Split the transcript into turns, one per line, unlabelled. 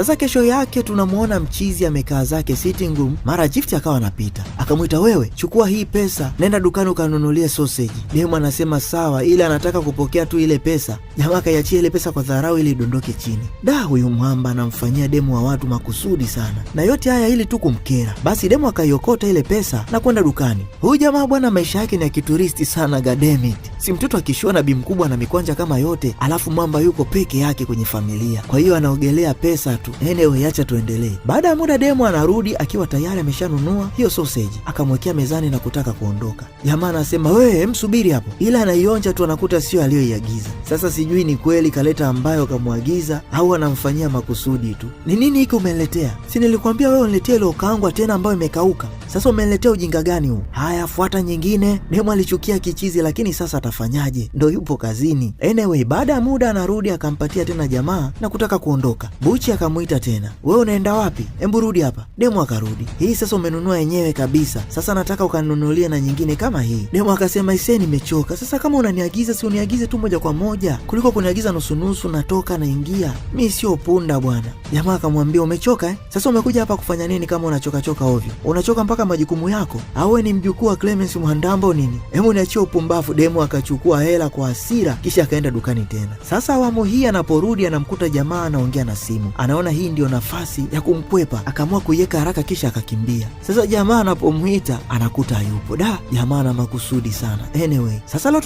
Sasa kesho yake tunamuona mchizi amekaa zake sitting room, mara Gift akawa anapita. Akamwita, wewe chukua hii pesa, nenda dukani ukanunulie sausage. Demu anasema sawa, ila anataka kupokea tu ile pesa. Jamaa akaiachia ile pesa kwa dharau ili idondoke chini. Huyu mwamba anamfanyia demu wa watu makusudi sana, na yote haya ili tu kumkera. Basi demu akaiokota ile pesa na kwenda dukani. Huyu jamaa bwana, maisha yake ni ya kituristi sana, goddammit. Si mtoto akishiwa na bi mkubwa na mikwanja kama yote, alafu mwamba yuko peke yake kwenye familia, kwa hiyo anaogelea pesa tu. Anyway, acha tuendelee. Baada ya muda demu anarudi akiwa tayari ameshanunua hiyo sausage, akamwekea mezani na kutaka kuondoka. Jamaa anasema, wewe msubiri hapo, ila anaionja tu anakuta sio aliyoiagiza. Sasa sijui ni kweli kaleta ambayo kamwagiza au anamfanyia makusudi tu. Ni nini hiki umeniletea? Si nilikwambia wewe uniletee ile okaangwa tena ambayo imekauka. Sasa umeniletea ujinga gani huu? Haya, fuata nyingine. Demu alichukia kichizi, lakini sasa atafanyaje? Ndo yupo kazini. Anyway, baada ya muda anarudi akampatia tena jamaa na kutaka kuondoka. Buchi akamuita tena, wewe unaenda wapi? Embu rudi hapa. Demu akarudi. Hii sasa umenunua yenyewe kabisa, sasa nataka ukanunulie na nyingine kama hii. Demu akasema, ise nimechoka. Sasa kama unaniagiza, si uniagize tu moja kwa moja kuliko kuniagiza nusu natoka naingia. Mi sio punda bwana. Jamaa akamwambia, umechoka eh? Sasa umekuja hapa kufanya nini kama unachoka ovyo? Unachoka mpaka majukumu yako? Au wewe ni mjukuu wa Clemence Mhandambo nini? Hebu niachie upumbavu. Demu akachukua hela kwa hasira kisha akaenda dukani tena. Sasa awamu hii anaporudi anamkuta jamaa anaongea na simu. Anaona hii ndio nafasi ya kumkwepa, akaamua kuiweka haraka kisha akakimbia. Sasa jamaa anapomuita anakuta hayupo. Jamaa ana makusudi sana. Anyway, sasa leo